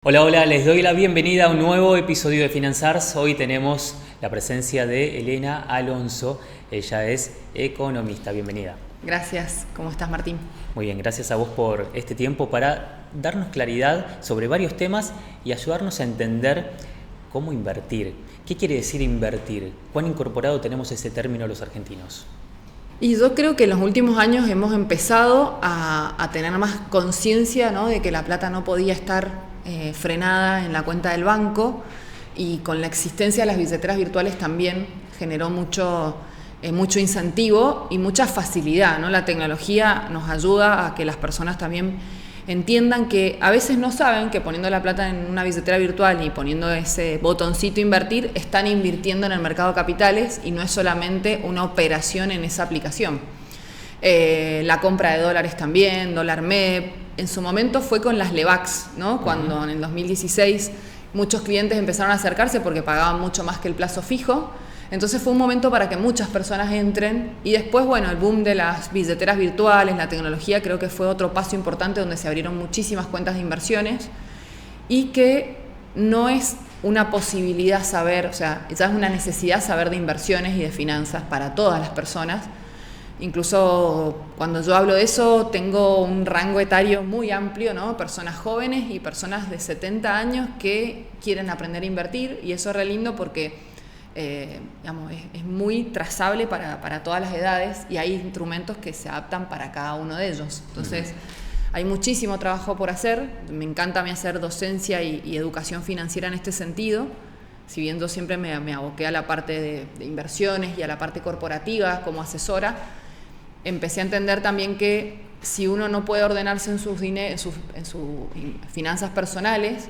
Hola, hola, les doy la bienvenida a un nuevo episodio de Finanzars. Hoy tenemos la presencia de Elena Alonso. Ella es economista. Bienvenida. Gracias. ¿Cómo estás, Martín? Muy bien, gracias a vos por este tiempo para darnos claridad sobre varios temas y ayudarnos a entender cómo invertir. ¿Qué quiere decir invertir? ¿Cuán incorporado tenemos ese término los argentinos? Y yo creo que en los últimos años hemos empezado a tener más conciencia, ¿no?, de que la plata no podía estar frenada en la cuenta del banco, y con la existencia de las billeteras virtuales también generó mucho incentivo y mucha facilidad, ¿no? La tecnología nos ayuda a que las personas también entiendan que a veces no saben que poniendo la plata en una billetera virtual y poniendo ese botoncito invertir, están invirtiendo en el mercado de capitales y no es solamente una operación en esa aplicación. La compra de dólares también, dólar MEP, en su momento fue con las LEVAX, ¿no? Cuando en el 2016 muchos clientes empezaron a acercarse porque pagaban mucho más que el plazo fijo. Entonces fue un momento para que muchas personas entren, y después, bueno, el boom de las billeteras virtuales, la tecnología, creo que fue otro paso importante donde se abrieron muchísimas cuentas de inversiones, y que no es una posibilidad saber, o sea, ya es una necesidad saber de inversiones y de finanzas para todas las personas. Incluso cuando yo hablo de eso, tengo un rango etario muy amplio, ¿no? Personas jóvenes y personas de 70 años que quieren aprender a invertir, y eso es re lindo porque es muy trazable para todas las edades, y hay instrumentos que se adaptan para cada uno de ellos. Entonces, hay muchísimo trabajo por hacer. Me encanta a mí hacer docencia y educación financiera en este sentido. Si bien yo siempre me aboqué a la parte de inversiones y a la parte corporativa como asesora, empecé a entender también que si uno no puede ordenarse en sus finanzas personales,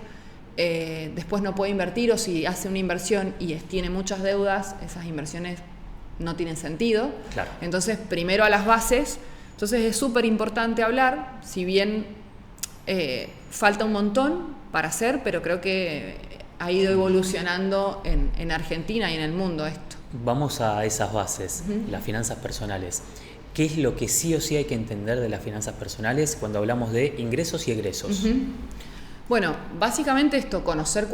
después no puede invertir, o si hace una inversión y tiene muchas deudas, esas inversiones no tienen sentido. Claro. Entonces, primero a las bases. Entonces es súper importante hablar, si bien falta un montón para hacer, pero creo que ha ido evolucionando en Argentina y en el mundo esto. Vamos a esas bases, las finanzas personales. ¿Qué es lo que sí o sí hay que entender de las finanzas personales cuando hablamos de ingresos y egresos? Bueno, básicamente esto, conocer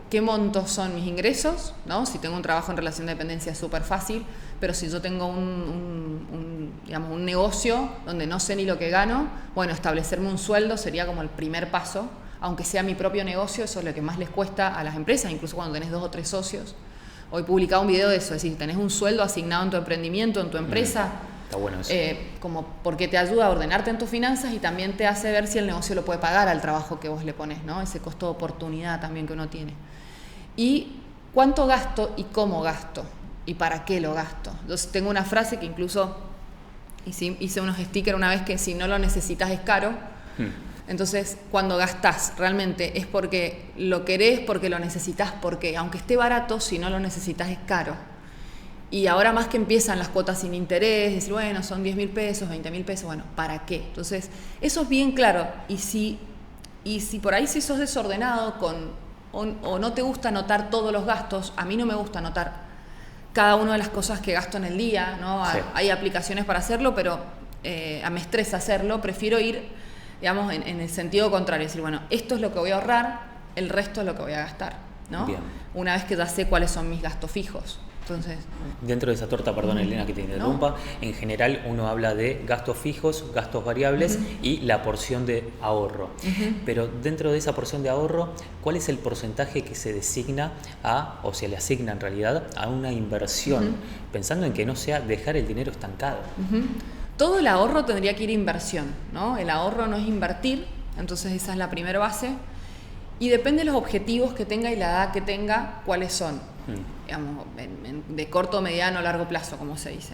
qué montos son mis ingresos, ¿no? Si tengo un trabajo en relación de dependencia es súper fácil, pero si yo tengo un negocio donde no sé ni lo que gano, bueno, establecerme un sueldo sería como el primer paso. Aunque sea mi propio negocio, eso es lo que más les cuesta a las empresas, incluso cuando tenés 2 o 3 socios. Hoy publicaba un video de eso, es decir, tenés un sueldo asignado en tu emprendimiento, en tu empresa. Está bueno eso. Como porque te ayuda a ordenarte en tus finanzas y también te hace ver si el negocio lo puede pagar al trabajo que vos le pones, ¿no? Ese costo de oportunidad también que uno tiene. Y cuánto gasto y cómo gasto y para qué lo gasto. Entonces tengo una frase que incluso hice unos stickers una vez, que si no lo necesitas es caro. Entonces, cuando gastás realmente es porque lo querés, porque lo necesitas, porque aunque esté barato, si no lo necesitas es caro. Y ahora más que empiezan las cuotas sin interés, decir, bueno, son 10.000 pesos, 20.000 pesos, bueno, ¿para qué? Entonces, eso es bien claro. Y si por ahí si sos desordenado o no te gusta anotar todos los gastos, a mí no me gusta anotar cada una de las cosas que gasto en el día, ¿no? Sí. Hay aplicaciones para hacerlo, pero me estresa hacerlo. Prefiero ir, digamos, en el sentido contrario, decir, bueno, esto es lo que voy a ahorrar, el resto es lo que voy a gastar, ¿no? Bien. Una vez que ya sé cuáles son mis gastos fijos. Entonces, dentro de esa torta, perdón Elena que te interrumpa, en general uno habla de gastos fijos, gastos variables y la porción de ahorro. Pero dentro de esa porción de ahorro, ¿cuál es el porcentaje que se designa o se le asigna en realidad a una inversión? Pensando en que no sea dejar el dinero estancado. Todo el ahorro tendría que ir a inversión, ¿no? El ahorro no es invertir, entonces esa es la primera base. Y depende de los objetivos que tenga y la edad que tenga, cuáles son. Digamos, de corto, mediano, largo plazo, como se dice.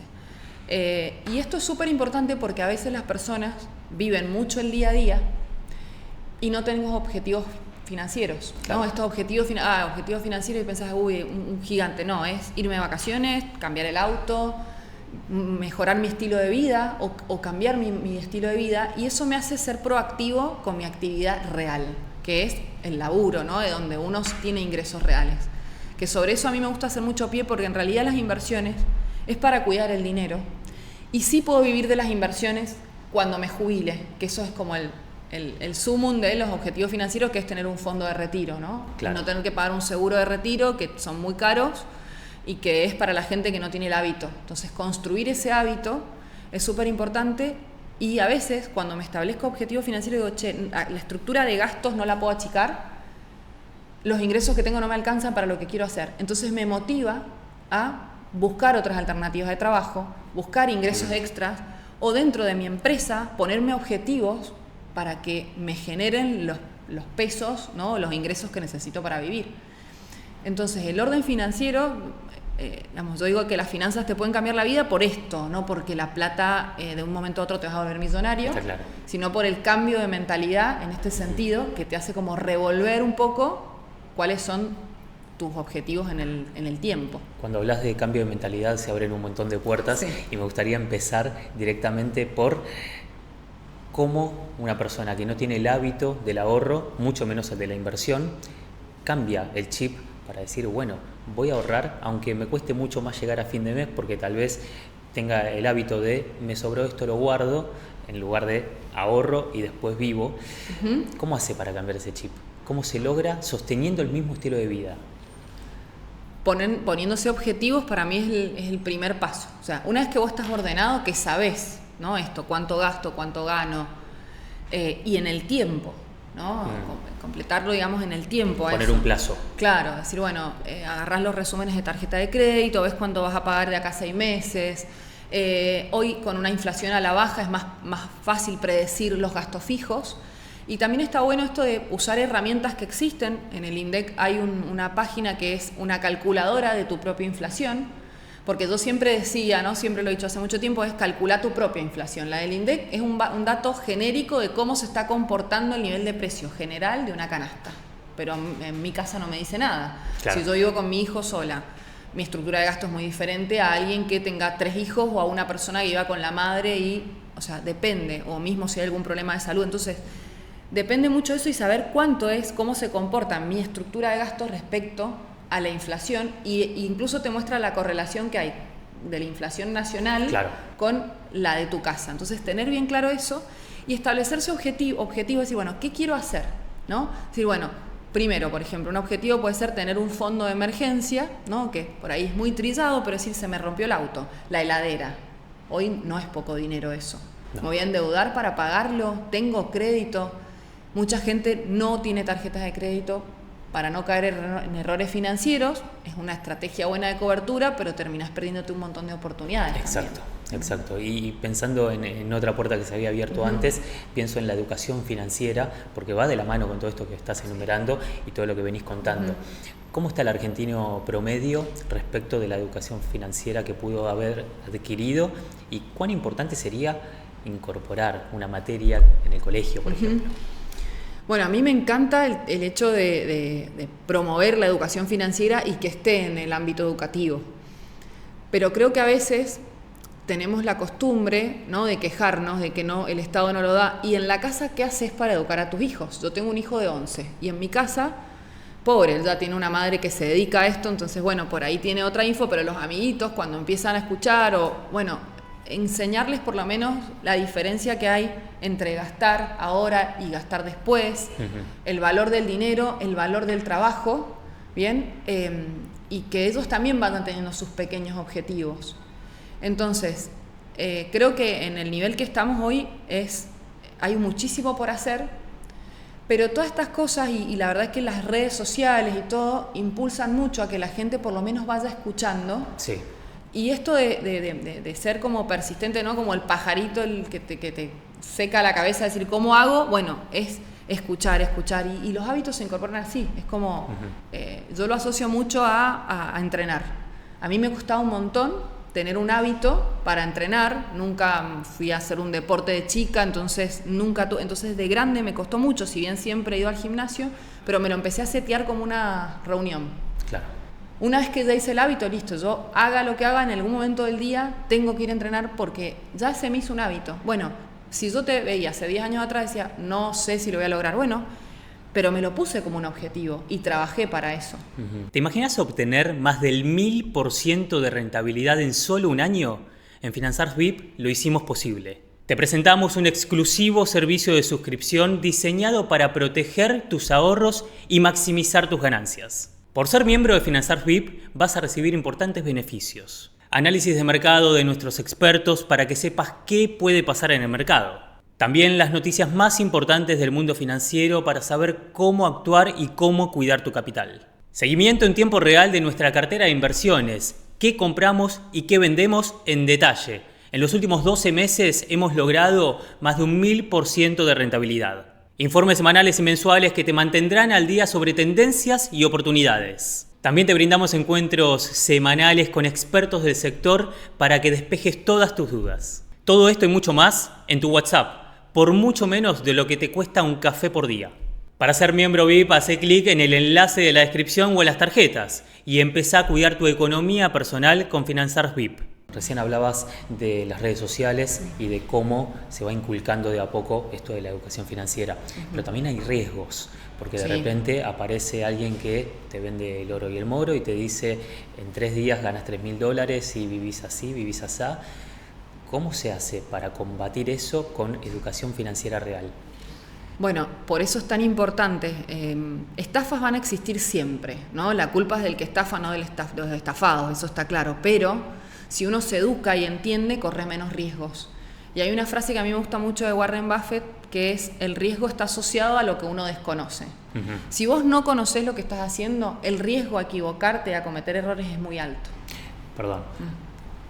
Y esto es súper importante porque a veces las personas viven mucho el día a día y no tenemos objetivos financieros, ¿no? Claro. Estos objetivos financieros, y pensás, uy, un gigante. No, es irme de vacaciones, cambiar el auto, mejorar mi estilo de vida o cambiar mi estilo de vida, y eso me hace ser proactivo con mi actividad real, que es el laburo, ¿no? De donde uno tiene ingresos reales. Que sobre eso a mí me gusta hacer mucho pie, porque en realidad las inversiones es para cuidar el dinero, y sí puedo vivir de las inversiones cuando me jubile, que eso es como el sumum de los objetivos financieros, que es tener un fondo de retiro, ¿no? Claro. No tener que pagar un seguro de retiro, que son muy caros y que es para la gente que no tiene el hábito. Entonces, construir ese hábito es súper importante. Y a veces, cuando me establezco objetivos financieros, digo, che, la estructura de gastos no la puedo achicar, los ingresos que tengo no me alcanzan para lo que quiero hacer. Entonces me motiva a buscar otras alternativas de trabajo, buscar ingresos extras, o dentro de mi empresa ponerme objetivos para que me generen los pesos, ¿no? Los ingresos que necesito para vivir. Entonces, el orden financiero, yo digo que las finanzas te pueden cambiar la vida por esto, no porque la plata de un momento a otro te vas a volver millonario, Claro. sino por el cambio de mentalidad en este sentido, que te hace como revolver un poco cuáles son tus objetivos en el tiempo. Cuando hablas de cambio de mentalidad se abren un montón de puertas, sí. Y me gustaría empezar directamente por cómo una persona que no tiene el hábito del ahorro, mucho menos el de la inversión, cambia el chip para decir, bueno, voy a ahorrar, aunque me cueste mucho más llegar a fin de mes, porque tal vez tenga el hábito de me sobró esto, lo guardo, en lugar de ahorro y después vivo. Uh-huh. ¿Cómo hace para cambiar ese chip? ¿Cómo se logra sosteniendo el mismo estilo de vida? Poniéndose objetivos para mí es el primer paso. O sea, una vez que vos estás ordenado, que sabés, ¿no? Esto, cuánto gasto, cuánto gano, y en el tiempo, ¿no? Completarlo, digamos, en el tiempo. Poner un plazo. Claro, decir, bueno, agarrás los resúmenes de tarjeta de crédito, ves cuánto vas a pagar de acá a 6 meses. Hoy, con una inflación a la baja, es más fácil predecir los gastos fijos. Y también está bueno esto de usar herramientas que existen. En el INDEC hay una página que es una calculadora de tu propia inflación, porque yo siempre decía, ¿no? Siempre lo he dicho hace mucho tiempo, es calcular tu propia inflación. La del INDEC es un dato genérico de cómo se está comportando el nivel de precio general de una canasta, pero en mi casa no me dice nada. Claro. Si yo vivo con mi hijo sola, mi estructura de gasto es muy diferente a alguien que tenga 3 hijos o a una persona que viva con la madre o sea, depende, o mismo si hay algún problema de salud. Entonces, depende mucho de eso y saber cuánto es, cómo se comporta mi estructura de gastos respecto a la inflación, e incluso te muestra la correlación que hay de la inflación nacional, claro, con la de tu casa. Entonces, tener bien claro eso y establecerse objetivo, decir, bueno, ¿qué quiero hacer? ¿No? Decir, bueno, primero, por ejemplo, un objetivo puede ser tener un fondo de emergencia, ¿no? Que por ahí es muy trillado, pero decir, se me rompió el auto, la heladera. Hoy no es poco dinero eso. No. Me voy a endeudar para pagarlo, tengo crédito. Mucha gente no tiene tarjetas de crédito para no caer en errores financieros. Es una estrategia buena de cobertura, pero terminas perdiéndote un montón de oportunidades. Exacto, también. Exacto. Y pensando en otra puerta que se había abierto antes, pienso en la educación financiera, porque va de la mano con todo esto que estás enumerando y todo lo que venís contando. ¿Cómo está el argentino promedio respecto de la educación financiera que pudo haber adquirido y cuán importante sería incorporar una materia en el colegio, por ejemplo? Bueno, a mí me encanta el hecho de promover la educación financiera y que esté en el ámbito educativo. Pero creo que a veces tenemos la costumbre, ¿no?, de quejarnos de que no, el Estado no lo da. Y en la casa, ¿qué haces para educar a tus hijos? Yo tengo un hijo de 11 y en mi casa, pobre, él ya tiene una madre que se dedica a esto, entonces, bueno, por ahí tiene otra info, pero los amiguitos cuando empiezan a escuchar enseñarles por lo menos la diferencia que hay entre gastar ahora y gastar después, el valor del dinero, el valor del trabajo, ¿bien? Y que ellos también van teniendo sus pequeños objetivos. Entonces, creo que en el nivel que estamos hoy hay muchísimo por hacer, pero todas estas cosas, y la verdad es que las redes sociales y todo, impulsan mucho a que la gente por lo menos vaya escuchando. Sí. Y esto de ser como persistente, ¿no? Como el pajarito el que te seca la cabeza, decir, ¿cómo hago? Bueno, es escuchar, y los hábitos se incorporan así. Es como, yo lo asocio mucho a entrenar. A mí me costaba un montón tener un hábito para entrenar. Nunca fui a hacer un deporte de chica, entonces de grande me costó mucho, si bien siempre he ido al gimnasio, pero me lo empecé a setear como una reunión. Claro. Una vez que ya hice el hábito, listo, yo haga lo que haga, en algún momento del día tengo que ir a entrenar porque ya se me hizo un hábito. Bueno, si yo te veía hace 10 años atrás, decía, no sé si lo voy a lograr. Bueno, pero me lo puse como un objetivo y trabajé para eso. ¿Te imaginas obtener más del 1000% de rentabilidad en solo un año? En Finanzars VIP lo hicimos posible. Te presentamos un exclusivo servicio de suscripción diseñado para proteger tus ahorros y maximizar tus ganancias. Por ser miembro de Finanzars VIP vas a recibir importantes beneficios. Análisis de mercado de nuestros expertos para que sepas qué puede pasar en el mercado. También las noticias más importantes del mundo financiero para saber cómo actuar y cómo cuidar tu capital. Seguimiento en tiempo real de nuestra cartera de inversiones, qué compramos y qué vendemos en detalle. En los últimos 12 meses hemos logrado más de un 1000% de rentabilidad. Informes semanales y mensuales que te mantendrán al día sobre tendencias y oportunidades. También te brindamos encuentros semanales con expertos del sector para que despejes todas tus dudas. Todo esto y mucho más en tu WhatsApp, por mucho menos de lo que te cuesta un café por día. Para ser miembro VIP, hace clic en el enlace de la descripción o en las tarjetas y empezá a cuidar tu economía personal con Finanzars VIP. Recién hablabas de las redes sociales y de cómo se va inculcando de a poco esto de la educación financiera. Pero también hay riesgos, porque de repente aparece alguien que te vende el oro y el moro y te dice en 3 días ganas $3.000 y vivís así, vivís asá. ¿Cómo se hace para combatir eso con educación financiera real? Bueno, por eso es tan importante. Estafas van a existir siempre, ¿no? La culpa es del que estafa, no de los estafados, eso está claro. Pero si uno se educa y entiende, corre menos riesgos. Y hay una frase que a mí me gusta mucho de Warren Buffett, que es: el riesgo está asociado a lo que uno desconoce. Si vos no conocés lo que estás haciendo, el riesgo a equivocarte, a cometer errores es muy alto. Perdón.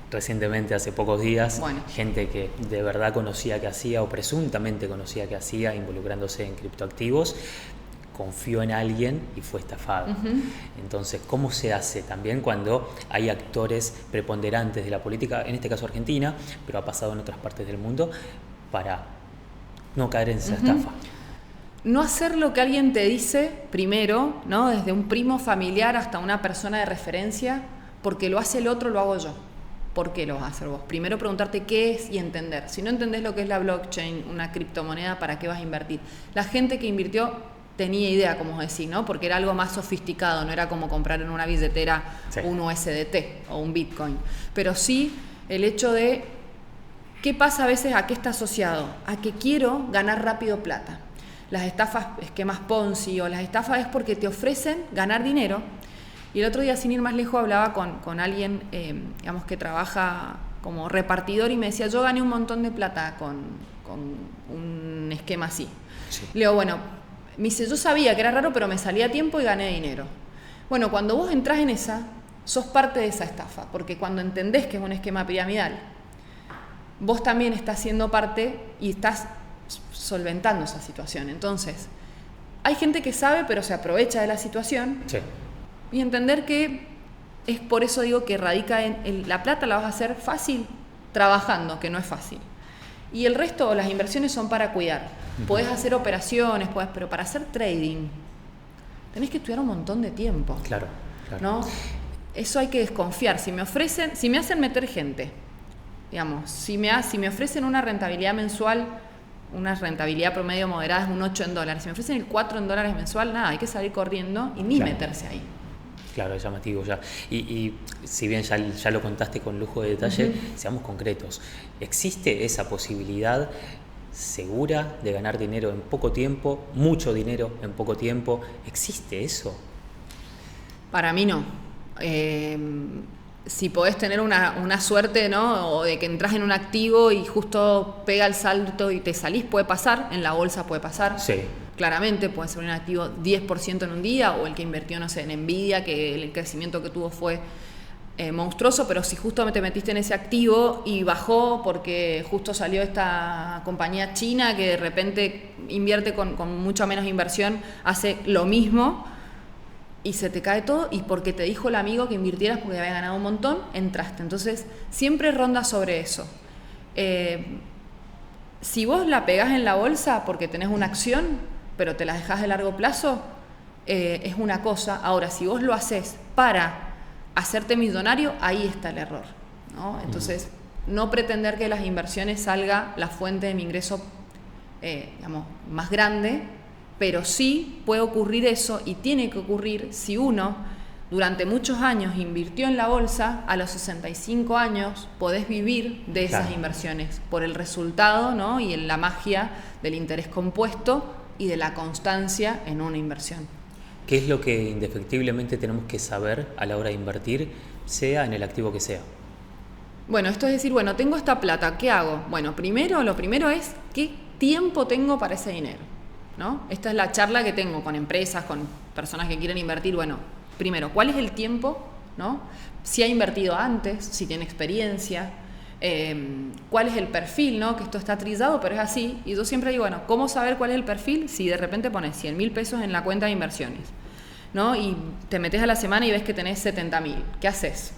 Recientemente, hace pocos días, gente que de verdad conocía que hacía o presuntamente conocía que hacía, involucrándose en criptoactivos, confió en alguien y fue estafado. Entonces, ¿cómo se hace también cuando hay actores preponderantes de la política, en este caso Argentina, pero ha pasado en otras partes del mundo, para no caer en esa estafa? No hacer lo que alguien te dice primero, ¿no? Desde un primo familiar hasta una persona de referencia, porque lo hace el otro, lo hago yo. ¿Por qué lo vas a hacer vos? Primero preguntarte qué es y entender. Si no entendés lo que es la blockchain, una criptomoneda, ¿para qué vas a invertir? La gente que invirtió tenía idea, como decir, ¿no? Porque era algo más sofisticado, no era como comprar en una billetera un USDT o un Bitcoin. Pero sí el hecho de qué pasa a veces, a qué está asociado, a que quiero ganar rápido plata. Las estafas, esquemas Ponzi o las estafas es porque te ofrecen ganar dinero. Y el otro día, sin ir más lejos, hablaba con alguien, digamos, que trabaja como repartidor y me decía: yo gané un montón de plata con un esquema así. Le digo, bueno, me dice, yo sabía que era raro, pero me salía a tiempo y gané dinero. Bueno, cuando vos entrás en esa, sos parte de esa estafa, porque cuando entendés que es un esquema piramidal, vos también estás siendo parte y estás solventando esa situación. Entonces, hay gente que sabe, pero se aprovecha de la situación. Y entender que es por eso digo que radica en la plata la vas a hacer fácil trabajando, que no es fácil. Y el resto, las inversiones son para cuidar. Podés hacer operaciones, pero para hacer trading tenés que estudiar un montón de tiempo. Claro. ¿No? Eso hay que desconfiar. Si me hacen meter gente, digamos, si me ofrecen una rentabilidad mensual, una rentabilidad promedio moderada es un 8 en dólares. Si me ofrecen el 4 en dólares mensual, nada, hay que salir corriendo y ni meterse ahí. Claro, es llamativo ya. Y si bien ya lo contaste con lujo de detalle, seamos concretos. ¿Existe esa posibilidad segura de ganar dinero en poco tiempo, mucho dinero en poco tiempo? ¿Existe eso? Para mí no. Si podés tener una suerte, ¿no? O de que entras en un activo y justo pega el salto y te salís, puede pasar. En la bolsa puede pasar. Sí. Claramente puede ser un activo 10% en un día, o el que invirtió, no sé, en Nvidia, que el crecimiento que tuvo fue monstruoso, pero si justo te metiste en ese activo y bajó porque justo salió esta compañía china que de repente invierte con mucha menos inversión, hace lo mismo y se te cae todo, y porque te dijo el amigo que invirtieras porque había ganado un montón, entraste. Entonces siempre ronda sobre eso. Si vos la pegás en la bolsa porque tenés una acción, pero te la dejás de largo plazo, es una cosa. Ahora, si vos lo haces para hacerte millonario, ahí está el error, ¿no? Entonces, no pretender que las inversiones salga la fuente de mi ingreso, digamos, más grande, pero sí puede ocurrir eso, y tiene que ocurrir si uno durante muchos años invirtió en la bolsa, a los 65 años podés vivir de esas inversiones por el resultado, ¿no? Y en la magia del interés compuesto y de la constancia en una inversión. ¿Qué es lo que indefectiblemente tenemos que saber a la hora de invertir, sea en el activo que sea? Bueno, esto es decir, bueno, tengo esta plata, ¿qué hago? Bueno, lo primero es qué tiempo tengo para ese dinero, ¿no? Esta es la charla que tengo con empresas, con personas que quieren invertir. Bueno, primero, ¿cuál es el tiempo, ¿no? Si ha invertido antes, si tiene experiencia, cuál es el perfil, ¿no? Que esto está trillado, pero es así. Y yo siempre digo, bueno, ¿cómo saber cuál es el perfil? Si de repente pones 100.000 pesos en la cuenta de inversiones, ¿no? Y te metes a la semana y ves que tenés 70.000. ¿Qué haces?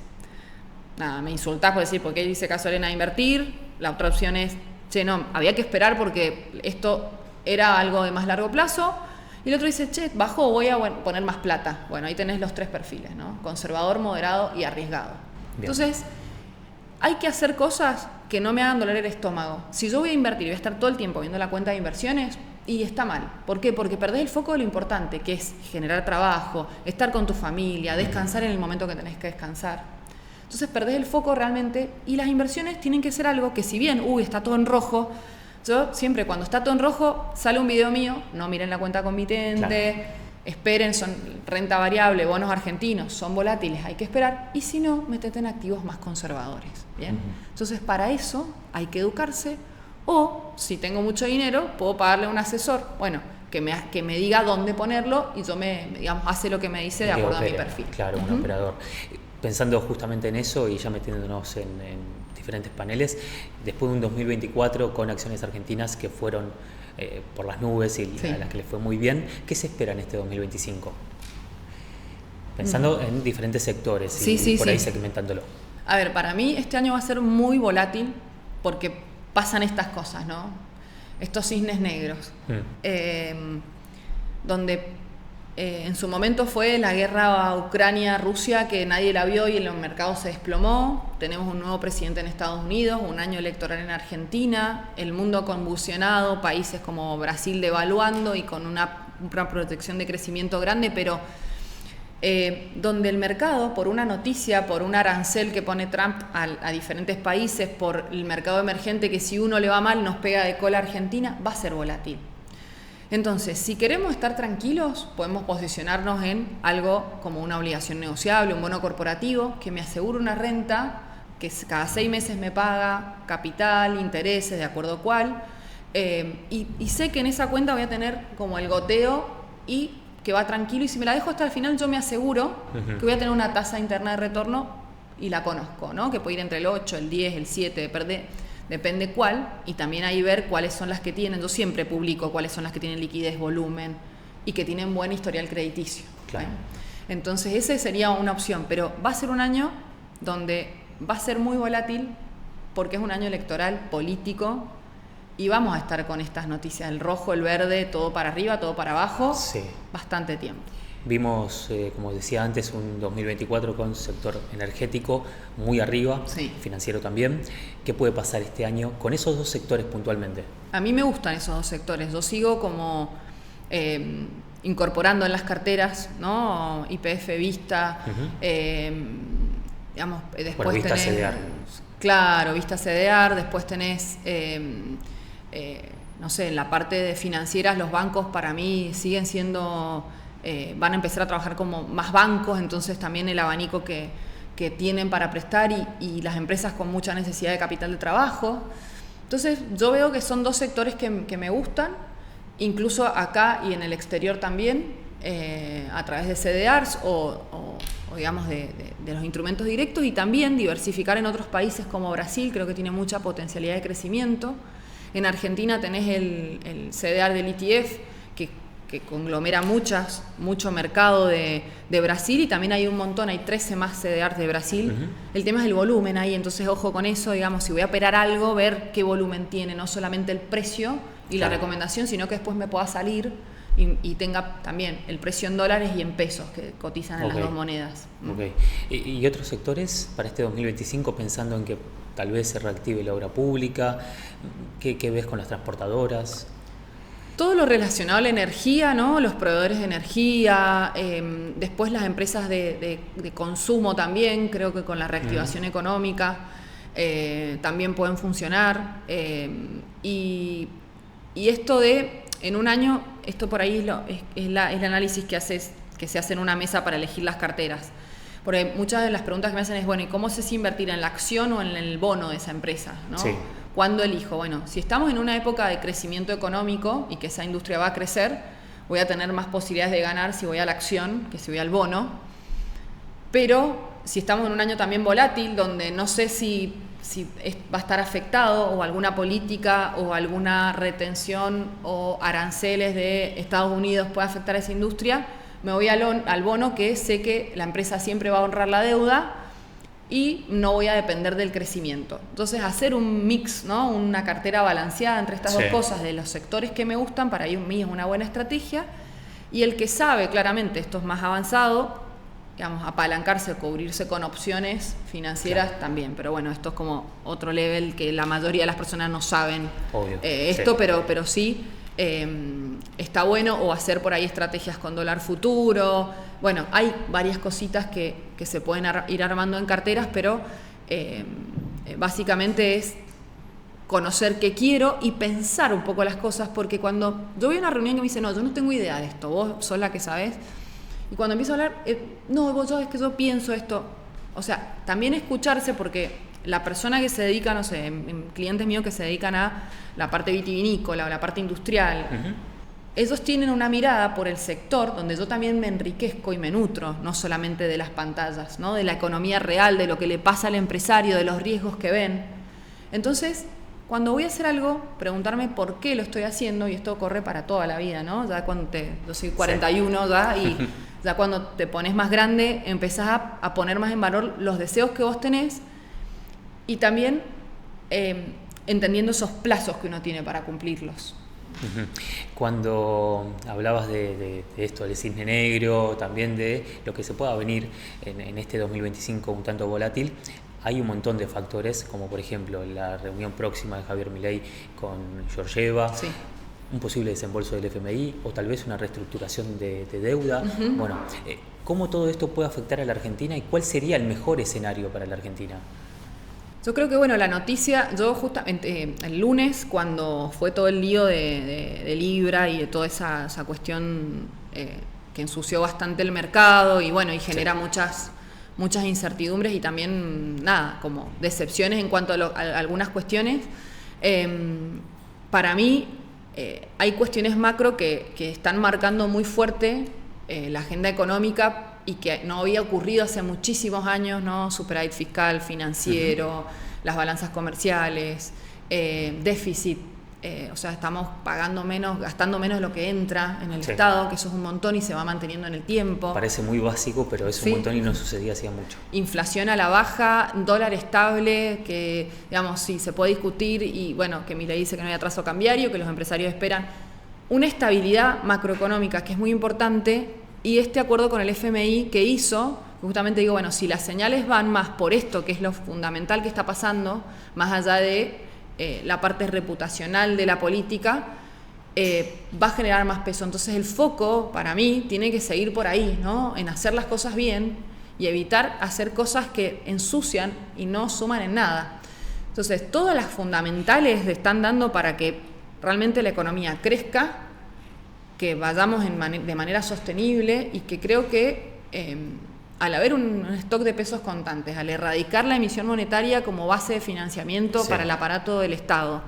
Nada, me insultás por decir, ¿por qué dice caso Elena a invertir? La otra opción es, che, no, había que esperar porque esto era algo de más largo plazo. Y el otro dice, che, bajo, voy a poner más plata. Bueno, ahí tenés los 3 perfiles, ¿no? Conservador, moderado y arriesgado. Bien. Entonces, hay que hacer cosas que no me hagan doler el estómago. Si yo voy a invertir y voy a estar todo el tiempo viendo la cuenta de inversiones, y está mal. ¿Por qué? Porque perdés el foco de lo importante, que es generar trabajo, estar con tu familia, descansar en el momento que tenés que descansar. Entonces perdés el foco realmente, y las inversiones tienen que ser algo que, si bien, está todo en rojo, yo siempre cuando está todo en rojo sale un video mío, no miren la cuenta comitente, esperen, son renta variable, bonos argentinos, son volátiles, hay que esperar, y si no, métete en activos más conservadores, ¿bien? Entonces para eso hay que educarse, o si tengo mucho dinero, puedo pagarle a un asesor, bueno, que me diga dónde ponerlo, y yo hace lo que me dice de acuerdo a mi perfil. Claro, un operador. Pensando justamente en eso y ya metiéndonos en diferentes paneles, después de un 2024 con acciones argentinas que fueron por las nubes y a las que les fue muy bien, ¿qué se espera en este 2025? Pensando en diferentes sectores y por ahí segmentándolo. A ver, para mí este año va a ser muy volátil porque pasan estas cosas, ¿no? Estos cisnes negros, donde en su momento fue la guerra Ucrania-Rusia, que nadie la vio y en los mercados se desplomó. Tenemos un nuevo presidente en Estados Unidos, un año electoral en Argentina, el mundo convulsionado, países como Brasil devaluando y con una proyección de crecimiento grande, pero donde el mercado, por una noticia, por un arancel que pone Trump a diferentes países, por el mercado emergente que si uno le va mal nos pega de cola a Argentina, va a ser volátil. Entonces, si queremos estar tranquilos, podemos posicionarnos en algo como una obligación negociable, un bono corporativo que me asegure una renta que cada 6 meses me paga capital, intereses, de acuerdo a cuál, y sé que en esa cuenta voy a tener como el goteo y que va tranquilo, y si me la dejo hasta el final yo me aseguro que voy a tener una tasa interna de retorno y la conozco, ¿no? Que puede ir entre el 8, el 10, el 7, depende cuál, y también ahí ver cuáles son las que tienen. Yo siempre publico cuáles son las que tienen liquidez, volumen y que tienen buen historial crediticio. Claro. Entonces esa sería una opción, pero va a ser un año donde va a ser muy volátil porque es un año electoral político y vamos a estar con estas noticias, el rojo, el verde, todo para arriba, todo para abajo, bastante tiempo. Vimos, como decía antes, un 2024 con sector energético muy arriba, financiero también. ¿Qué puede pasar este año con esos 2 sectores puntualmente? A mí me gustan esos 2 sectores. Yo sigo como incorporando en las carteras, ¿no? YPF, Vista, después Vista tenés... CDR. Claro, Vista CDR, después tenés... no sé, en la parte de financieras los bancos para mí siguen siendo... van a empezar a trabajar como más bancos, entonces también el abanico que tienen para prestar y las empresas con mucha necesidad de capital de trabajo. Entonces yo veo que son 2 sectores que me gustan, incluso acá y en el exterior también, a través de CDRs o digamos de los instrumentos directos, y también diversificar en otros países como Brasil, creo que tiene mucha potencialidad de crecimiento. En Argentina tenés el CDR del ETF, que conglomera mucho mercado de Brasil, y también hay un montón, hay 13 más CDRs de Brasil. El tema es el volumen ahí, entonces ojo con eso, digamos, si voy a operar algo, ver qué volumen tiene, no solamente el precio y la recomendación, sino que después me pueda salir y tenga también el precio en dólares y en pesos, que cotizan en las 2 monedas. ¿Y otros sectores para este 2025, pensando en que tal vez se reactive la obra pública? ¿Qué ves con las transportadoras? Todo lo relacionado a la energía, ¿no? Los proveedores de energía, después las empresas de consumo también, creo que con la reactivación económica también pueden funcionar. Y esto en un año, esto por ahí es el análisis que se hace en una mesa para elegir las carteras. Porque muchas de las preguntas que me hacen es, bueno, ¿y cómo sé si invertir en la acción o en el bono de esa empresa, ¿no? Sí. ¿Cuándo elijo? Bueno, si estamos en una época de crecimiento económico y que esa industria va a crecer, voy a tener más posibilidades de ganar si voy a la acción que si voy al bono. Pero si estamos en un año también volátil, donde no sé si va a estar afectado o alguna política o alguna retención o aranceles de Estados Unidos puede afectar a esa industria, me voy al bono, que sé que la empresa siempre va a honrar la deuda y no voy a depender del crecimiento. Entonces, hacer un mix, ¿no? Una cartera balanceada entre estas dos cosas de los sectores que me gustan, para mí es una buena estrategia. Y el que sabe claramente, esto es más avanzado, digamos, apalancarse, cubrirse con opciones financieras también. Pero bueno, esto es como otro level que la mayoría de las personas no saben. Obvio, esto, pero sí está bueno, o hacer por ahí estrategias con dólar futuro. Bueno, hay varias cositas que se pueden ir armando en carteras, pero básicamente es conocer qué quiero y pensar un poco las cosas, porque cuando yo voy a una reunión que me dicen, no, yo no tengo idea de esto, vos sos la que sabés, y cuando empiezo a hablar, no, vos sabés que yo pienso esto, o sea, también escucharse, porque la persona que se dedica, no sé, clientes míos que se dedican a la parte vitivinícola o la parte industrial, ellos tienen una mirada por el sector donde yo también me enriquezco y me nutro, no solamente de las pantallas, ¿no? De la economía real, de lo que le pasa al empresario, de los riesgos que ven. Entonces, cuando voy a hacer algo, preguntarme por qué lo estoy haciendo, y esto corre para toda la vida, ¿no? Ya cuando yo soy 41 ya, y ya cuando te pones más grande, empezás a poner más en valor los deseos que vos tenés, y también entendiendo esos plazos que uno tiene para cumplirlos. Cuando hablabas de esto, del cisne negro, también de lo que se pueda venir en este 2025 un tanto volátil, hay un montón de factores, como por ejemplo la reunión próxima de Javier Milei con Georgieva, un posible desembolso del FMI o tal vez una reestructuración de deuda. Bueno, ¿cómo todo esto puede afectar a la Argentina y cuál sería el mejor escenario para la Argentina? Yo creo que, bueno, la noticia, yo justamente el lunes, cuando fue todo el lío de Libra y de toda esa cuestión que ensució bastante el mercado y bueno, y genera muchas incertidumbres y también, nada, como decepciones en cuanto a algunas cuestiones, para mí hay cuestiones macro que están marcando muy fuerte la agenda económica, y que no había ocurrido hace muchísimos años, ¿no? Superávit fiscal, financiero, las balanzas comerciales, déficit, o sea, estamos pagando menos, gastando menos de lo que entra en el Estado, que eso es un montón y se va manteniendo en el tiempo. Parece muy básico, pero es un montón y no sucedía hacía mucho. Inflación a la baja, dólar estable, que, digamos, sí, se puede discutir, y bueno, que Milei dice que no hay atraso cambiario, que los empresarios esperan una estabilidad macroeconómica que es muy importante. Y este acuerdo con el FMI que hizo, justamente digo, bueno, si las señales van más por esto, que es lo fundamental que está pasando, más allá de la parte reputacional de la política, va a generar más peso. Entonces el foco, para mí, tiene que seguir por ahí, ¿no? En hacer las cosas bien y evitar hacer cosas que ensucian y no suman en nada. Entonces, todas las fundamentales le están dando para que realmente la economía crezca, que vayamos de manera sostenible, y que creo que al haber un stock de pesos constantes, al erradicar la emisión monetaria como base de financiamiento para el aparato del Estado,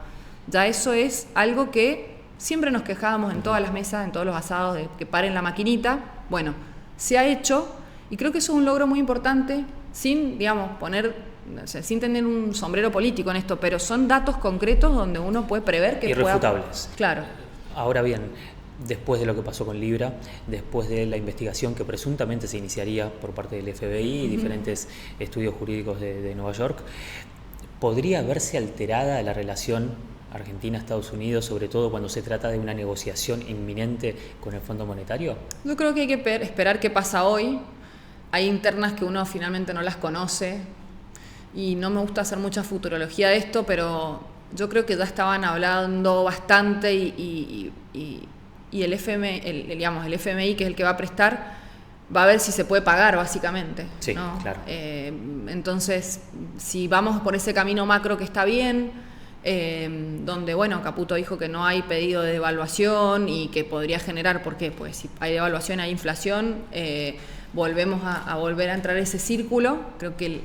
ya eso es algo que siempre nos quejábamos en todas las mesas, en todos los asados, de que paren la maquinita. Bueno, se ha hecho, y creo que eso es un logro muy importante, sin, digamos, sin tener un sombrero político en esto, pero son datos concretos donde uno puede prever que irrefutables. Claro. Ahora bien, después de lo que pasó con Libra, después de la investigación que presuntamente se iniciaría por parte del FBI y diferentes estudios jurídicos de Nueva York, ¿podría verse alterada la relación Argentina-Estados Unidos, sobre todo cuando se trata de una negociación inminente con el Fondo Monetario? Yo creo que hay que esperar qué pasa hoy. Hay internas que uno finalmente no las conoce, y no me gusta hacer mucha futurología de esto, pero yo creo que ya estaban hablando bastante y el el FMI, que es el que va a prestar, va a ver si se puede pagar, básicamente. Sí, ¿no? claro. Entonces, si vamos por ese camino macro que está bien, donde, bueno, Caputo dijo que no hay pedido de devaluación y que podría generar, ¿por qué? Pues si hay devaluación, hay inflación, volvemos a volver a entrar en ese círculo. Creo que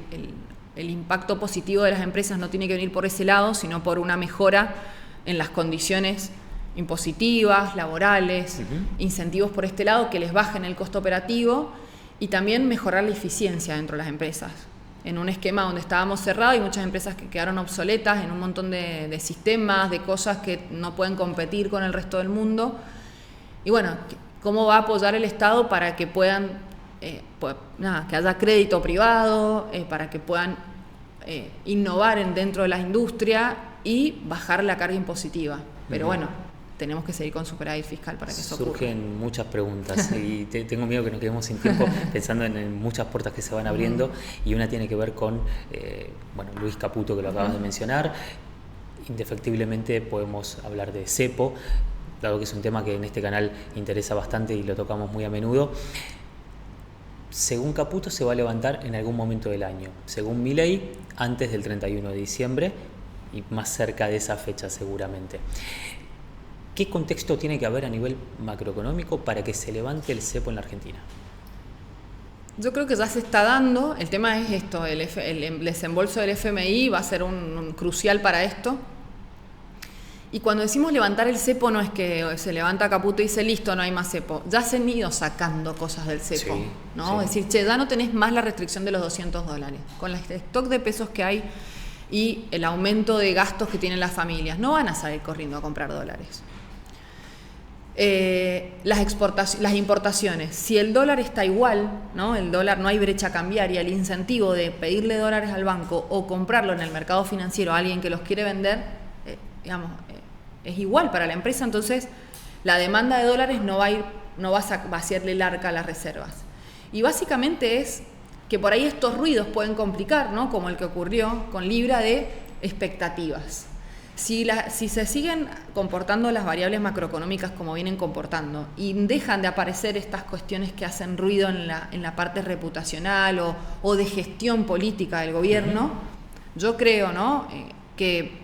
el impacto positivo de las empresas no tiene que venir por ese lado, sino por una mejora en las condiciones impositivas, laborales, incentivos por este lado que les bajen el costo operativo y también mejorar la eficiencia dentro de las empresas. En un esquema donde estábamos cerrados y muchas empresas que quedaron obsoletas en un montón de sistemas, de cosas que no pueden competir con el resto del mundo. Y bueno, ¿cómo va a apoyar el Estado para que puedan, que haya crédito privado, para que puedan innovar dentro de la industria y bajar la carga impositiva? Pero bueno, tenemos que seguir con superávit fiscal para que eso ocurra. Surgen muchas preguntas y tengo miedo que nos quedemos sin tiempo pensando en muchas puertas que se van abriendo, y una tiene que ver con Luis Caputo, que lo acabas de mencionar. Indefectiblemente podemos hablar de cepo, dado que es un tema que en este canal interesa bastante y lo tocamos muy a menudo. Según Caputo, se va a levantar en algún momento del año. Según Milei, antes del 31 de diciembre y más cerca de esa fecha seguramente. ¿Qué contexto tiene que haber a nivel macroeconómico para que se levante el cepo en la Argentina? Yo creo que ya se está dando. El tema es esto, el desembolso del FMI va a ser un crucial para esto. Y cuando decimos levantar el cepo, no es que se levanta Caputo y dice listo, no hay más cepo. Ya se han ido sacando cosas del cepo, sí, ¿no? Sí. Es decir, ya no tenés más la restricción de los $200. Con el stock de pesos que hay y el aumento de gastos que tienen las familias, no van a salir corriendo a comprar dólares. Las importaciones, si el dólar está igual, ¿no? El dólar, no hay brecha cambiaria, el incentivo de pedirle dólares al banco o comprarlo en el mercado financiero a alguien que los quiere vender, es igual para la empresa. Entonces la demanda de dólares no va a vaciarle el arca a las reservas, y básicamente es que por ahí estos ruidos pueden complicar, ¿no? Como el que ocurrió con Libra, de expectativas. Si se siguen comportando las variables macroeconómicas como vienen comportando y dejan de aparecer estas cuestiones que hacen ruido en la parte reputacional o de gestión política del gobierno, yo creo, ¿no? Que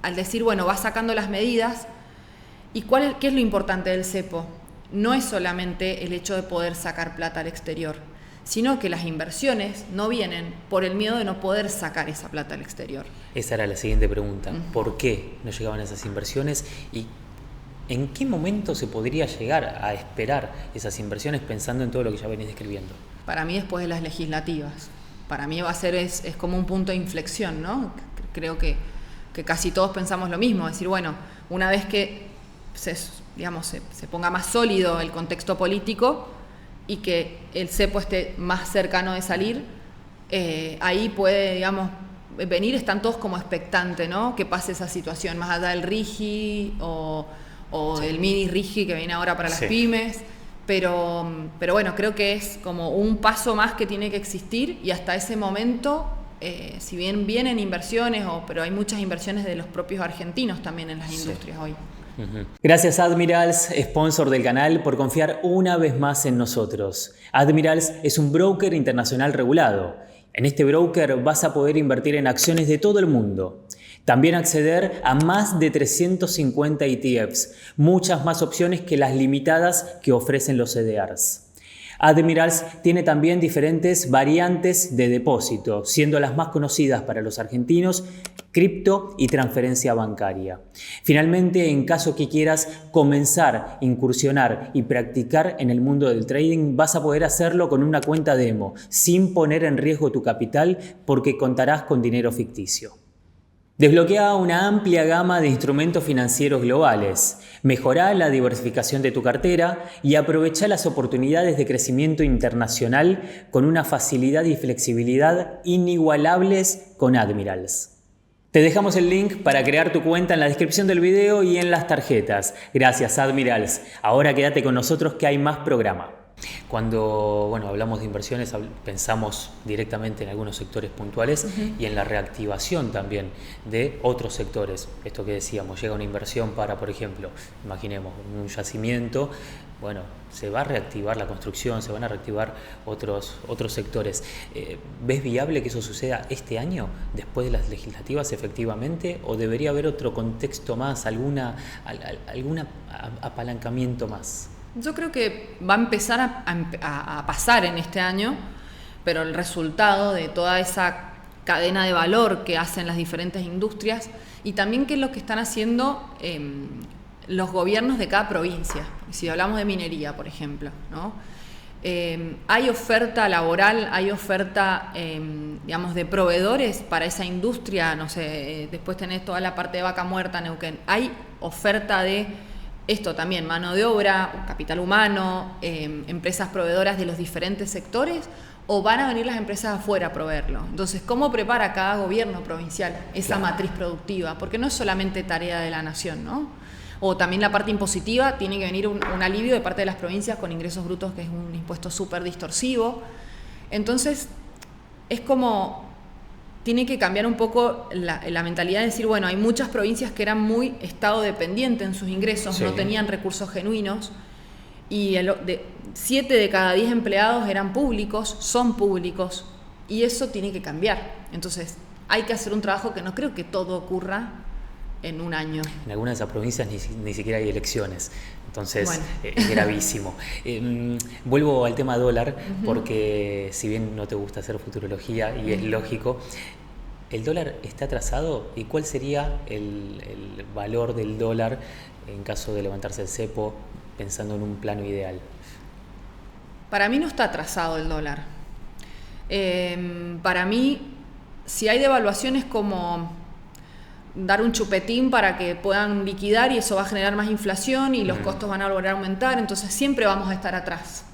al decir, bueno, va sacando las medidas, ¿y qué es lo importante del cepo? No es solamente el hecho de poder sacar plata al exterior, sino que las inversiones no vienen por el miedo de no poder sacar esa plata al exterior. Esa era la siguiente pregunta. ¿Por qué no llegaban esas inversiones? ¿Y en qué momento se podría llegar a esperar esas inversiones pensando en todo lo que ya venís describiendo? Para mí, después de las legislativas. Para mí va a ser, es como un punto de inflexión, ¿no? Creo que casi todos pensamos lo mismo. Es decir, bueno, una vez que se ponga más sólido el contexto político y que el cepo esté más cercano de salir, ahí puede, venir, están todos como expectantes, ¿no? Que pase esa situación, más allá del RIGI o del mini RIGI que viene ahora para las pymes. Pero bueno, creo que es como un paso más que tiene que existir, y hasta ese momento, si bien vienen inversiones, pero hay muchas inversiones de los propios argentinos también en las industrias hoy. Gracias Admirals, sponsor del canal, por confiar una vez más en nosotros. Admirals es un broker internacional regulado. En este broker vas a poder invertir en acciones de todo el mundo. También acceder a más de 350 ETFs, muchas más opciones que las limitadas que ofrecen los CDRs. Admirals tiene también diferentes variantes de depósito, siendo las más conocidas para los argentinos cripto y transferencia bancaria. Finalmente, en caso que quieras comenzar, incursionar y practicar en el mundo del trading, vas a poder hacerlo con una cuenta demo, sin poner en riesgo tu capital, porque contarás con dinero ficticio. Desbloquea una amplia gama de instrumentos financieros globales, mejora la diversificación de tu cartera y aprovecha las oportunidades de crecimiento internacional con una facilidad y flexibilidad inigualables con Admirals. Te dejamos el link para crear tu cuenta en la descripción del video y en las tarjetas. Gracias Admirals. Ahora quédate con nosotros que hay más programa. Cuando hablamos de inversiones, pensamos directamente en algunos sectores puntuales y en la reactivación también de otros sectores. Esto que decíamos, llega una inversión para, por ejemplo, imaginemos un yacimiento, se va a reactivar la construcción, se van a reactivar otros sectores. ¿Ves viable que eso suceda este año, después de las legislativas efectivamente, o debería haber otro contexto más, algún apalancamiento más? Yo creo que va a empezar a pasar en este año, pero el resultado de toda esa cadena de valor que hacen las diferentes industrias y también qué es lo que están haciendo los gobiernos de cada provincia. Si hablamos de minería, por ejemplo, ¿no? Hay oferta laboral, hay oferta, de proveedores para esa industria, después tenés toda la parte de Vaca Muerta, Neuquén. Hay oferta de esto también, mano de obra, capital humano, empresas proveedoras de los diferentes sectores, o van a venir las empresas afuera a proveerlo. Entonces, ¿cómo prepara cada gobierno provincial esa matriz productiva? Porque no es solamente tarea de la nación, ¿no? O también la parte impositiva, tiene que venir un alivio de parte de las provincias con ingresos brutos, que es un impuesto súper distorsivo. Entonces, es como, tiene que cambiar un poco la mentalidad de decir, hay muchas provincias que eran muy estado dependiente en sus ingresos, no tenían recursos genuinos, y 7 de cada 10 empleados eran públicos, son públicos, y eso tiene que cambiar. Entonces, hay que hacer un trabajo que no creo que todo ocurra en un año. En algunas de esas provincias ni siquiera hay elecciones, entonces es gravísimo. Vuelvo al tema dólar, porque si bien no te gusta hacer futurología y es lógico, ¿el dólar está atrasado? ¿Y cuál sería el valor del dólar en caso de levantarse el cepo pensando en un plano ideal? Para mí no está atrasado el dólar. Para mí, si hay devaluaciones como dar un chupetín para que puedan liquidar y eso va a generar más inflación y los costos van a volver a aumentar, entonces siempre vamos a estar atrás.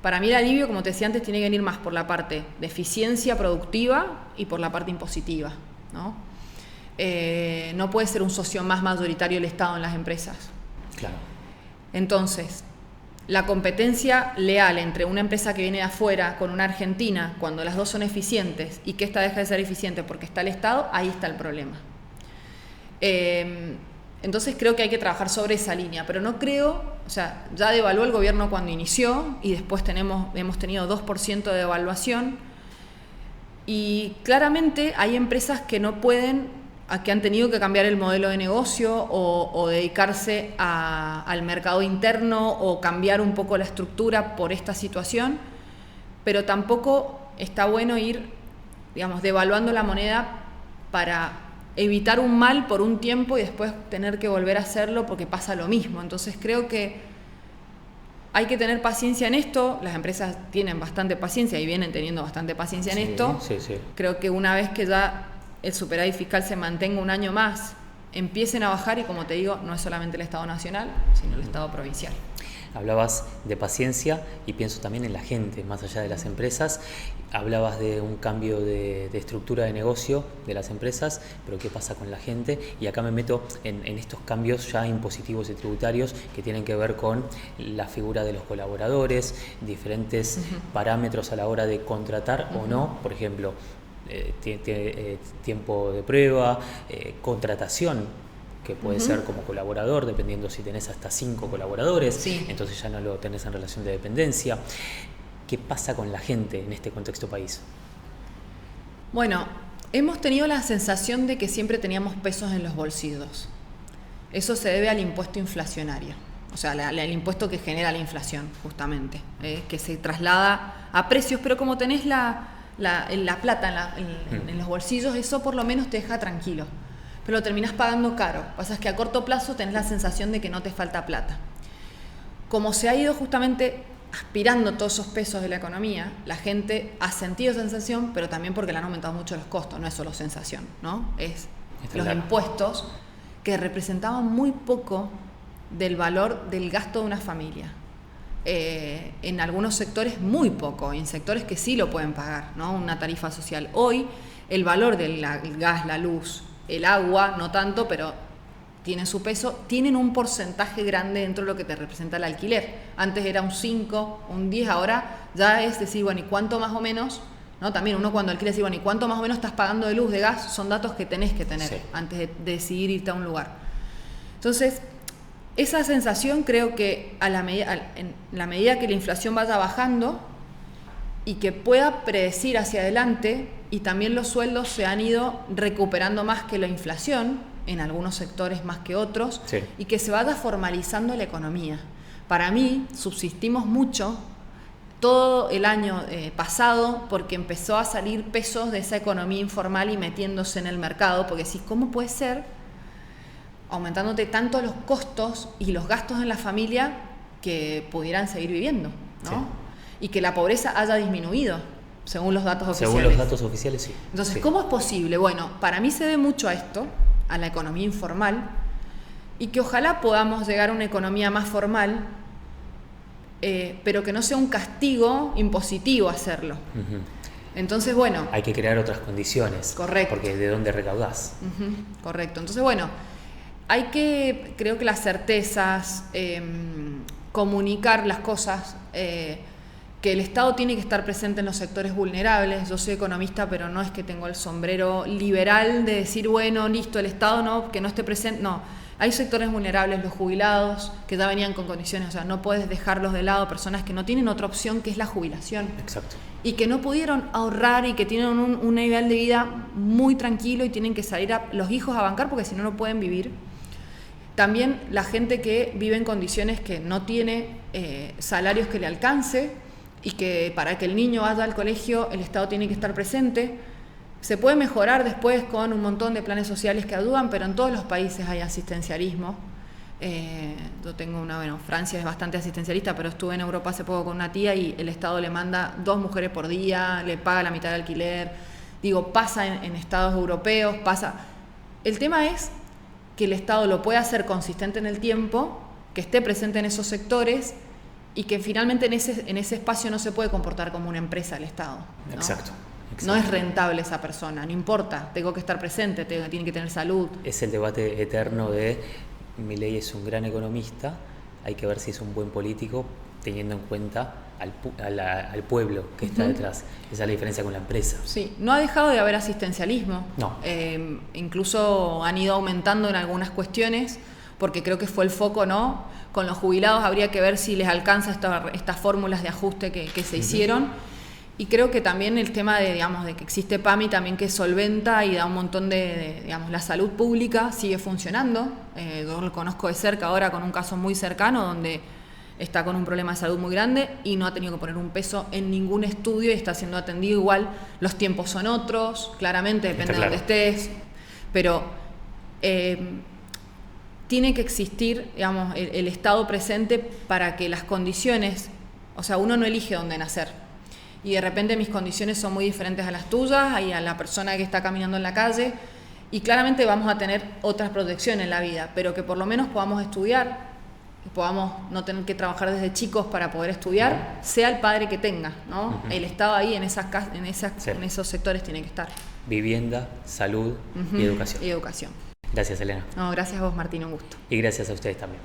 Para mí el alivio, como te decía antes, tiene que venir más por la parte de eficiencia productiva y por la parte impositiva, ¿no? No puede ser un socio más mayoritario el Estado en las empresas. Claro. Entonces, la competencia leal entre una empresa que viene de afuera con una argentina, cuando las dos son eficientes y que esta deja de ser eficiente porque está el Estado, ahí está el problema. Entonces creo que hay que trabajar sobre esa línea, pero no creo, ya devaluó el gobierno cuando inició y después hemos tenido 2% de devaluación y claramente hay empresas que no pueden, que han tenido que cambiar el modelo de negocio o dedicarse al mercado interno o cambiar un poco la estructura por esta situación, pero tampoco está bueno ir, devaluando la moneda para evitar un mal por un tiempo y después tener que volver a hacerlo porque pasa lo mismo. Entonces creo que hay que tener paciencia en esto. Las empresas tienen bastante paciencia y vienen teniendo bastante paciencia en esto. Sí. Creo que una vez que ya el superávit fiscal se mantenga un año más, empiecen a bajar y, como te digo, no es solamente el Estado nacional, sino el Estado provincial. Hablabas de paciencia y pienso también en la gente, más allá de las empresas. Hablabas de un cambio de estructura de negocio de las empresas, pero ¿qué pasa con la gente? Y acá me meto en estos cambios ya impositivos y tributarios que tienen que ver con la figura de los colaboradores, diferentes parámetros a la hora de contratar o no, por ejemplo, tiempo de prueba, contratación, que puede ser como colaborador, dependiendo si tenés hasta 5 colaboradores, entonces ya no lo tenés en relación de dependencia. ¿Qué pasa con la gente en este contexto país? Bueno, hemos tenido la sensación de que siempre teníamos pesos en los bolsillos. Eso se debe al impuesto inflacionario, o sea, el impuesto que genera la inflación, justamente, que se traslada a precios, pero como tenés la plata en los bolsillos, eso por lo menos te deja tranquilo. Pero lo terminás pagando caro. Pasa es que a corto plazo tenés la sensación de que no te falta plata. Como se ha ido justamente aspirando todos esos pesos de la economía, la gente ha sentido sensación, pero también porque le han aumentado mucho los costos, no es solo sensación, ¿no? Es los impuestos que representaban muy poco del valor del gasto de una familia. En algunos sectores muy poco, en sectores que sí lo pueden pagar, ¿no? Una tarifa social. Hoy el valor del gas, la luz, el agua, no tanto, pero tienen su peso, tienen un porcentaje grande dentro de lo que te representa el alquiler. Antes era un 5, un 10, ahora ya es decir, bueno, ¿y cuánto más o menos? ¿No? También uno cuando alquila dice, bueno, ¿y cuánto más o menos estás pagando de luz, de gas? Son datos que tenés que tener antes de decidir irte a un lugar. Entonces, esa sensación creo que en la medida que la inflación vaya bajando y que pueda predecir hacia adelante, y también los sueldos se han ido recuperando más que la inflación, en algunos sectores más que otros, y que se vaya formalizando la economía. Para mí, subsistimos mucho todo el año pasado porque empezó a salir pesos de esa economía informal y metiéndose en el mercado, porque decís, ¿cómo puede ser aumentándote tanto los costos y los gastos en la familia que pudieran seguir viviendo, ¿no? Sí. Y que la pobreza haya disminuido, según los datos oficiales. Según los datos oficiales, sí. Entonces, ¿cómo es posible? Bueno, para mí se debe mucho a esto, a la economía informal, y que ojalá podamos llegar a una economía más formal, pero que no sea un castigo impositivo hacerlo. Uh-huh. Entonces, bueno... Hay que crear otras condiciones. Correcto. Porque ¿de dónde recaudás? Uh-huh. Correcto. Entonces, bueno, creo que las certezas, comunicar las cosas, que el Estado tiene que estar presente en los sectores vulnerables. Yo soy economista, pero no es que tengo el sombrero liberal de decir, bueno, listo, el Estado no, que no esté presente. No, hay sectores vulnerables, los jubilados, que ya venían con condiciones, o sea, no puedes dejarlos de lado, personas que no tienen otra opción que es la jubilación. Exacto. Y que no pudieron ahorrar y que tienen un nivel de vida muy tranquilo y tienen que salir los hijos a bancar porque si no, no pueden vivir. También la gente que vive en condiciones que no tiene salarios que le alcance, y que para que el niño vaya al colegio el Estado tiene que estar presente. Se puede mejorar después con un montón de planes sociales que ayudan, pero en todos los países hay asistencialismo. Yo tengo Francia es bastante asistencialista, pero estuve en Europa hace poco con una tía y el Estado le manda 2 mujeres por día, le paga la mitad del alquiler. Digo, pasa en estados europeos, pasa. El tema es que el Estado lo pueda hacer consistente en el tiempo, que esté presente en esos sectores, y que finalmente en ese espacio no se puede comportar como una empresa el Estado, ¿no? Exacto. No es rentable esa persona, no importa, tengo que estar presente, tiene que tener salud. Es el debate eterno de Milei es un gran economista, hay que ver si es un buen político teniendo en cuenta al pueblo que está detrás. Esa es la diferencia con la empresa. Sí, no ha dejado de haber asistencialismo. No. Incluso han ido aumentando en algunas cuestiones, porque creo que fue el foco, ¿no? Con los jubilados habría que ver si les alcanza estas fórmulas de ajuste que se hicieron. Y creo que también el tema de que existe PAMI también que solventa y da un montón la salud pública sigue funcionando. Yo lo conozco de cerca ahora con un caso muy cercano donde está con un problema de salud muy grande y no ha tenido que poner un peso en ningún estudio y está siendo atendido igual. Los tiempos son otros, claramente, depende de dónde estés. Pero... tiene que existir, el Estado presente para que las condiciones, o sea, uno no elige dónde nacer. Y de repente mis condiciones son muy diferentes a las tuyas y a la persona que está caminando en la calle. Y claramente vamos a tener otras protecciones en la vida, pero que por lo menos podamos estudiar, que podamos no tener que trabajar desde chicos para poder estudiar, sea el padre que tenga, ¿no? Uh-huh. El Estado ahí en esos sectores tiene que estar. Vivienda, salud y educación. Y educación. Gracias, Elena. No, gracias a vos, Martín, un gusto. Y gracias a ustedes también.